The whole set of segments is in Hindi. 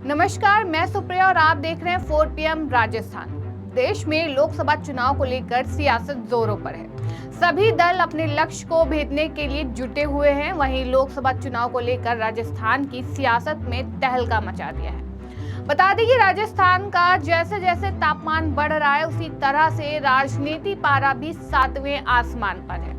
नमस्कार, मैं सुप्रिया और आप देख रहे हैं 4 PM राजस्थान। देश में लोकसभा चुनाव को लेकर सियासत जोरों पर है। सभी दल अपने लक्ष्य को भेदने के लिए जुटे हुए हैं। वहीं लोकसभा चुनाव को लेकर राजस्थान की सियासत में तहलका मचा दिया है। बता दें कि राजस्थान का जैसे जैसे तापमान बढ़ रहा है, उसी तरह से राजनीति पारा भी 7वें आसमान पर है,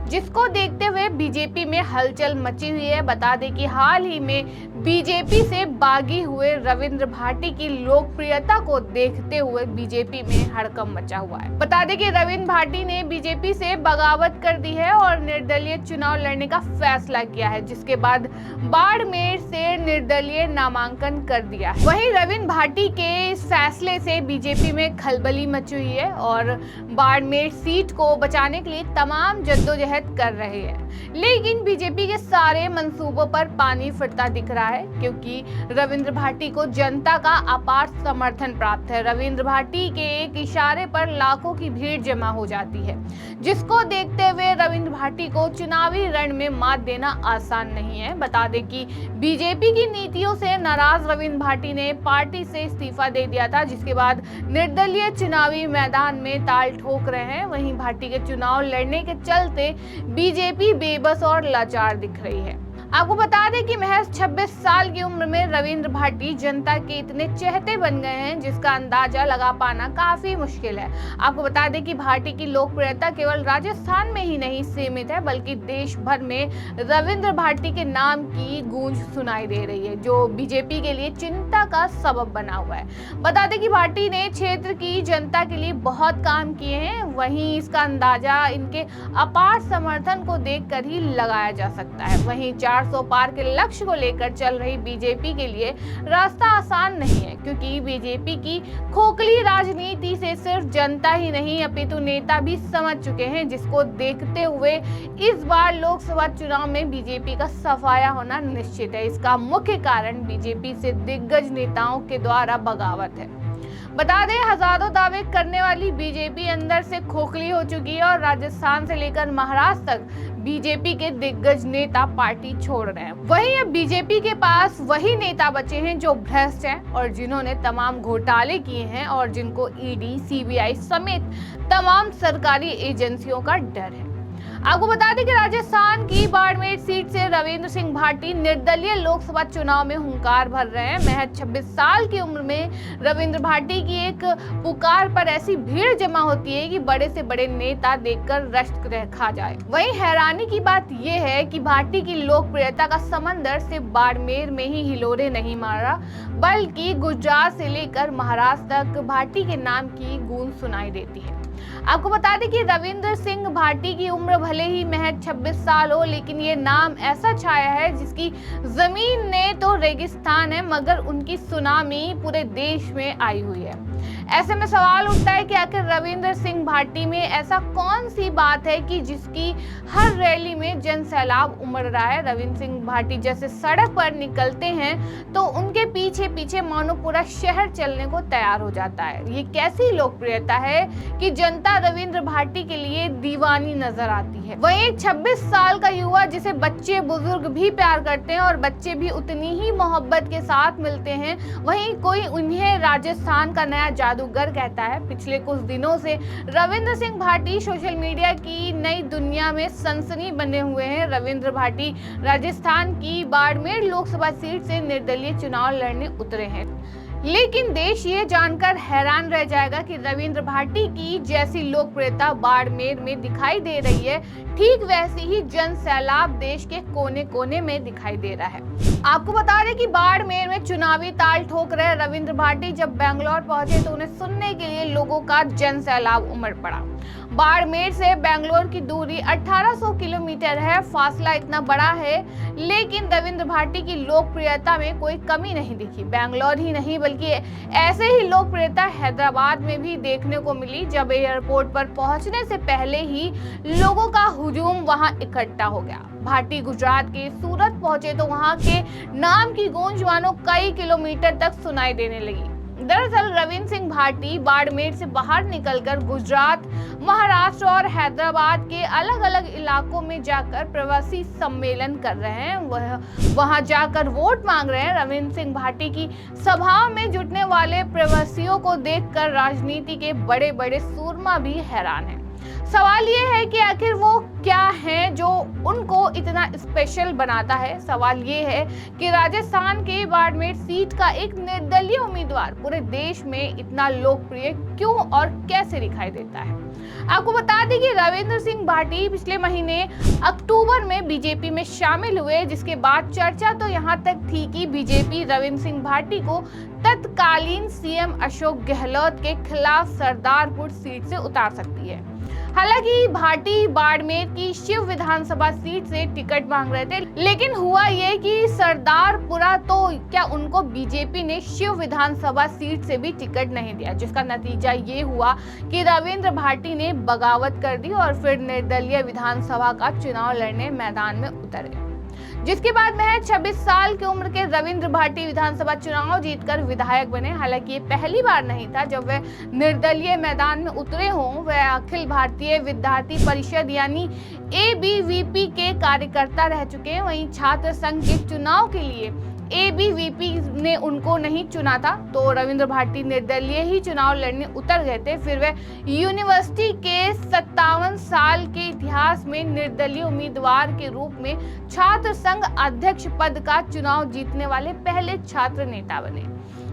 जिसको देखते हुए बीजेपी में हलचल मची हुई है। बता दें कि हाल ही में बीजेपी से बागी हुए रविंद्र भाटी की लोकप्रियता को देखते हुए बीजेपी में हड़कंप मचा हुआ है। बता दें कि रविंद्र भाटी ने बीजेपी से बगावत कर दी है और निर्दलीय चुनाव लड़ने का फैसला किया है, जिसके बाद बाड़मेर से निर्दलीय नामांकन कर दिया है। वहीं रविंद्र भाटी के इस फैसले से बीजेपी में खलबली मची हुई है और बाड़मेर सीट को बचाने के लिए तमाम जद्दोजहद कर रहे हैं। लेकिन बीजेपी के सारे मंसूबों पर पानी फिरता दिख रहा है, क्योंकि रविंद्र भाटी को जनता का अपार समर्थन प्राप्त है। रविंद्र भाटी के एक इशारे पर लाखों की भीड़ जमा हो जाती है, जिसको देखते हुए रविंद्र भाटी को चुनावी रण में मात देना आसान नहीं है। बता दें कि बीजेपी की नीतियों से नाराज रविंद्र भाटी ने पार्टी से इस्तीफा दे दिया था, जिसके बाद निर्दलीय चुनावी मैदान में ताल ठोक रहे हैं। वहीं भाटी के चुनाव लड़ने के चलते बीजेपी बेबस और लाचार दिख रही है। आपको बता दें कि महज 26 साल की उम्र में रविंद्र भाटी जनता के इतने चहेते बन गए हैं, जिसका अंदाजा लगा पाना काफी मुश्किल है। आपको बता दें कि भाटी की लोकप्रियता केवल राजस्थान में ही नहीं सीमित है, बल्कि देश भर में रविंद्र भाटी के नाम की गूंज सुनाई दे रही है, जो बीजेपी के लिए चिंता का सबब बना हुआ है। बता दें कि भाटी ने क्षेत्र की जनता के लिए बहुत काम किए हैं। वहीं इसका अंदाजा इनके अपार समर्थन को देखकर ही लगाया जा सकता है। वहीं 400 पार के लक्ष्य को लेकर चल रही बीजेपी के लिए रास्ता आसान नहीं है, क्योंकि बीजेपी की खोखली राजनीति से सिर्फ जनता ही नहीं अपितु नेता भी समझ चुके हैं, जिसको देखते हुए इस बार लोकसभा चुनाव में बीजेपी का सफाया होना निश्चित है। इसका मुख्य कारण बीजेपी से दिग्गज नेताओं के द्वारा बगावत है। बता दें, हजारों दावे करने वाली बीजेपी अंदर से खोखली हो चुकी है और राजस्थान से लेकर महाराष्ट्र तक बीजेपी के दिग्गज नेता पार्टी छोड़ रहे हैं। वहीं अब बीजेपी के पास वही नेता बचे हैं जो भ्रष्ट हैं और जिन्होंने तमाम घोटाले किए हैं और जिनको ईडी, सीबीआई समेत तमाम सरकारी एजेंसियों का डर है। आपको बता दें कि राजस्थान की बाड़मेर सीट से रविंद्र सिंह भाटी निर्दलीय लोकसभा चुनाव में हुंकार भर रहे हैं। महज 26 साल की उम्र में रविंद्र भाटी की एक पुकार पर ऐसी भीड़ जमा होती है कि बड़े से बड़े नेता देखकर रश्क खा जाए। वहीं हैरानी की बात यह है कि भाटी की लोकप्रियता का समंदर सिर्फ बाड़मेर में ही हिलोरे नहीं मारा, बल्कि गुजरात से लेकर महाराष्ट्र तक भाटी के नाम की गूंज सुनाई देती है। आपको बता दें कि रविंद्र सिंह भाटी की उम्र भले ही महज 26 साल हो, लेकिन ये नाम ऐसा छाया है जिसकी जमीन ने तो रेगिस्तान है, मगर उनकी सुनामी पूरे देश में आई हुई है। ऐसे में सवाल उठता है कि आखिर रविंद्र सिंह भाटी में ऐसा कौन सी बात है कि जिसकी हर रैली में जन सैलाब उमड़ रहा है। रविंद्र सिंह भाटी जैसे सड़क पर निकलते हैं तो उनके पीछे पीछे मानो पूरा शहर चलने को तैयार हो जाता है। ये कैसी लोकप्रियता है कि जनता रविंद्र भाटी के लिए दीवानी नजर आती है। वहीं एक 26 साल का युवा जिसे बच्चे बुजुर्ग भी प्यार करते हैं और बच्चे भी उतनी ही मोहब्बत के साथ मिलते हैं, वहीं कोई उन्हें राजस्थान का नया जादूगर कहता है। पिछले कुछ दिनों से रविंद्र सिंह भाटी सोशल मीडिया की नई दुनिया में सनसनी बने हुए हैं। रविंद्र भाटी राजस्थान की बाड़मेर लोकसभा सीट से निर्दलीय चुनाव लड़ने उतरे हैं, लेकिन देश ये जानकर हैरान रह जाएगा कि रविंद्र भाटी की जैसी लोकप्रियता बाड़मेर में दिखाई दे रही है, ठीक वैसी ही जन सैलाब देश के कोने कोने में दिखाई दे रहा है। आपको बता दें कि बाड़मेर में चुनावी ताल ठोक रहे रविंद्र भाटी जब बेंगलोर पहुंचे तो उन्हें सुनने के लिए लोगों का जन सैलाब उमड़ पड़ा। बाड़मेर से बेंगलोर की दूरी 1800 किलोमीटर है। फासला इतना बड़ा है, लेकिन रविंद्र भाटी की लोकप्रियता में कोई कमी नहीं दिखी। बेंगलोर ही नहीं बल्कि ऐसे ही लोकप्रियता हैदराबाद में भी देखने को मिली, जब एयरपोर्ट पर पहुंचने से पहले ही लोगों का हुजूम वहां इकट्ठा हो गया। भाटी गुजरात के सूरत पहुंचे तो वहां के नाम की गूंज मानो कई किलोमीटर तक सुनाई देने लगी। दरअसल रविंद्र सिंह भाटी बाड़मेर से बाहर निकलकर गुजरात, महाराष्ट्र और हैदराबाद के अलग अलग इलाकों में जाकर प्रवासी सम्मेलन कर रहे हैं। वहां जाकर वोट मांग रहे हैं। रविंद्र सिंह भाटी की सभाओं में जुटने वाले प्रवासियों को देखकर राजनीति के बड़े बड़े सूरमा भी हैरान हैं। सवाल ये है कि आखिर वो क्या है जो उनको इतना स्पेशल बनाता है। सवाल ये है कि राजस्थान के बाड़मेर सीट का एक निर्दलीय उम्मीदवार पूरे देश में इतना लोकप्रिय क्यों और कैसे दिखाई देता है। आपको बता दें कि रविंद्र सिंह भाटी पिछले महीने अक्टूबर में बीजेपी में शामिल हुए, जिसके बाद चर्चा तो यहाँ तक थी कि बीजेपी रविंद्र सिंह भाटी को तत्कालीन सीएम अशोक गहलोत के खिलाफ सरदारपुर सीट से उतार सकती है। हालांकि भाटी बाड़मेर की शिव विधानसभा सीट से टिकट मांग रहे थे, लेकिन हुआ ये कि सरदारपुरा तो क्या उनको बीजेपी ने शिव विधानसभा सीट से भी टिकट नहीं दिया, जिसका नतीजा ये हुआ कि रविंद्र भाटी ने बगावत कर दी और फिर निर्दलीय विधानसभा का चुनाव लड़ने मैदान में उतर गए। जिसके बाद महज 26 साल की उम्र के रविंद्र भाटी विधानसभा चुनाव जीतकर विधायक बने। हालांकि ये पहली बार नहीं था जब वे निर्दलीय मैदान में उतरे हों। वे अखिल भारतीय विद्यार्थी परिषद यानी ABVP के कार्यकर्ता रह चुके हैं। वहीं छात्र संघ के चुनाव के लिए ABVP ने उनको नहीं चुना था, तो रविंद्र भाटी निर्दलीय ही चुनाव लड़ने उतर गए थे। फिर वे यूनिवर्सिटी के 57 साल के इतिहास में निर्दलीय उम्मीदवार के रूप में छात्र संघ अध्यक्ष पद का चुनाव जीतने वाले पहले छात्र नेता बने।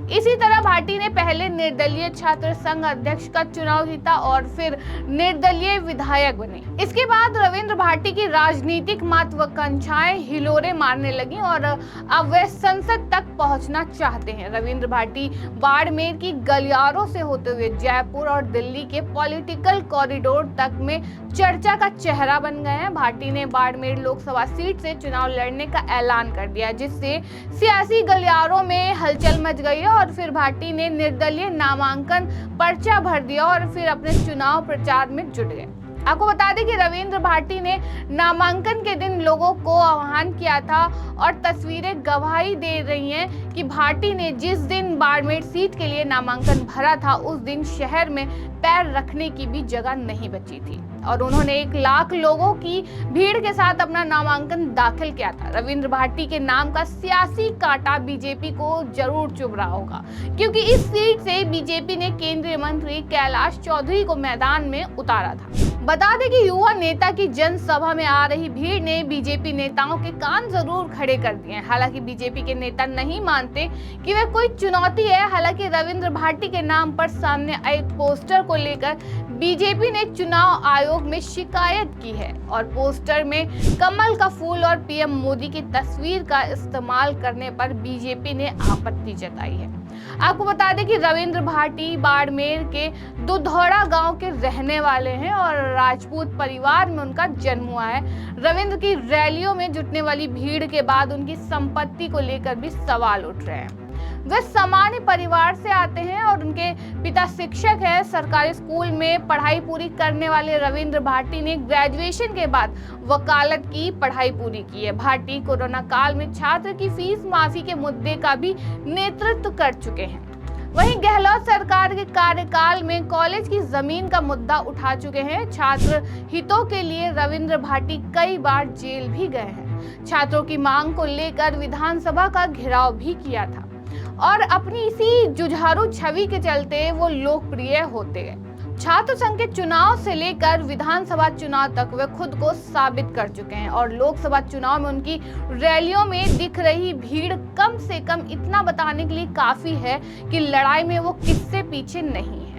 इसी तरह भाटी ने पहले निर्दलीय छात्र संघ अध्यक्ष का चुनाव जीता और फिर निर्दलीय विधायक बने। इसके बाद रविंद्र भाटी की राजनीतिक महत्वाकांक्षाएं हिलोरे मारने लगी और अब वे संसद तक पहुंचना चाहते हैं। रविंद्र भाटी बाड़मेर की गलियारों से होते हुए जयपुर और दिल्ली के पॉलिटिकल कॉरिडोर तक में चर्चा का चेहरा बन गए हैं। भाटी ने बाड़मेर लोकसभा सीट से चुनाव लड़ने का ऐलान कर दिया, जिससे सियासी गलियारों में हलचल मच गई और फिर भाटी ने निर्दलीय नामांकन पर्चा भर दिया और फिर अपने चुनाव प्रचार में जुट गए। आपको बता दें कि रविंद्र भाटी ने नामांकन के दिन लोगों को आह्वान किया था और तस्वीरें गवाही दे रही हैं कि भाटी ने जिस दिन बाड़मेर सीट के लिए नामांकन भरा था उस दिन शहर में पैर रखने की भी जगह नहीं बची थी और उन्होंने 1 लाख लोगों की भीड़ के साथ अपना नामांकन दाखिल किया था। रविंद्र भाटी के नाम का सियासी कांटा बीजेपी को जरूर चुभ रहा होगा, क्योंकि इस सीट से बीजेपी ने केंद्रीय मंत्री कैलाश चौधरी को मैदान में उतारा था। बता दें कि युवा नेता की जनसभा में आ रही भीड़ ने बीजेपी नेताओं के कान जरूर खड़े कर दिए हैं। हालांकि बीजेपी के नेता नहीं मानते कि वे कोई चुनौती है। हालांकि रविंद्र भाटी के नाम पर सामने आए पोस्टर को लेकर बीजेपी ने चुनाव आयोग में शिकायत की है और पोस्टर में कमल का फूल और पीएम मोदी की तस्वीर का इस्तेमाल करने पर बीजेपी ने आपत्ति जताई है। आपको बता दें कि रविंद्र भाटी बाड़मेर के दुधौड़ा गांव के रहने वाले हैं और राजपूत परिवार में उनका जन्म हुआ है। रविंद्र की रैलियों में जुटने वाली भीड़ के बाद उनकी संपत्ति को लेकर भी सवाल उठ रहे हैं। वे सामान्य परिवार से आते हैं और उनके पिता शिक्षक हैं। सरकारी स्कूल में पढ़ाई पूरी करने वाले रविंद्र भाटी ने ग्रेजुएशन के बाद वकालत की पढ़ाई पूरी की है। भाटी कोरोना काल में छात्र की फीस माफी के मुद्दे का भी नेतृत्व कर चुके हैं। वहीं गहलोत सरकार के कार्यकाल में कॉलेज की जमीन का मुद्दा उठा चुके हैं। छात्र हितों के लिए रविंद्र भाटी कई बार जेल भी गए हैं। छात्रों की मांग को लेकर विधानसभा का घेराव भी किया था और अपनी इसी जुझारू छवि के चलते वो लोकप्रिय होते गए। छात्र संघ के चुनाव से लेकर विधानसभा चुनाव तक वे खुद को साबित कर चुके हैं और लोकसभा चुनाव में उनकी रैलियों में दिख रही भीड़ कम से कम इतना बताने के लिए काफी है कि लड़ाई में वो किससे पीछे नहीं है।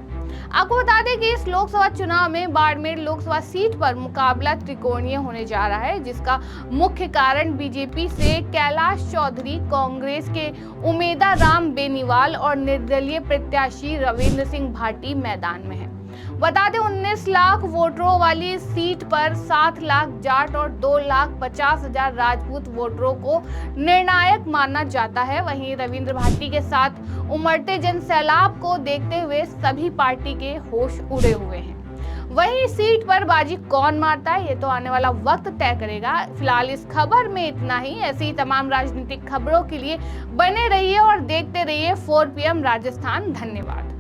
आपको बता दें कि इस लोकसभा चुनाव में बाड़मेर लोकसभा सीट पर मुकाबला त्रिकोणीय होने जा रहा है, जिसका मुख्य कारण बीजेपी से कैलाश चौधरी, कांग्रेस के उमेदा राम बेनीवाल और निर्दलीय प्रत्याशी रविंद्र सिंह भाटी मैदान में है। बता दें 19 लाख वोटरों वाली सीट पर 7 लाख जाट और 2,50,000 राजपूत वोटरों को निर्णायक माना जाता है। वहीं रविंद्र भाटी के साथ उमड़ते जन सैलाब को देखते हुए सभी पार्टी के होश उड़े हुए हैं। वहीं सीट पर बाजी कौन मारता है, ये तो आने वाला वक्त तय करेगा। फिलहाल इस खबर में इतना ही। ऐसी तमाम राजनीतिक खबरों के लिए बने रहिए और देखते रहिए 4 PM राजस्थान। धन्यवाद।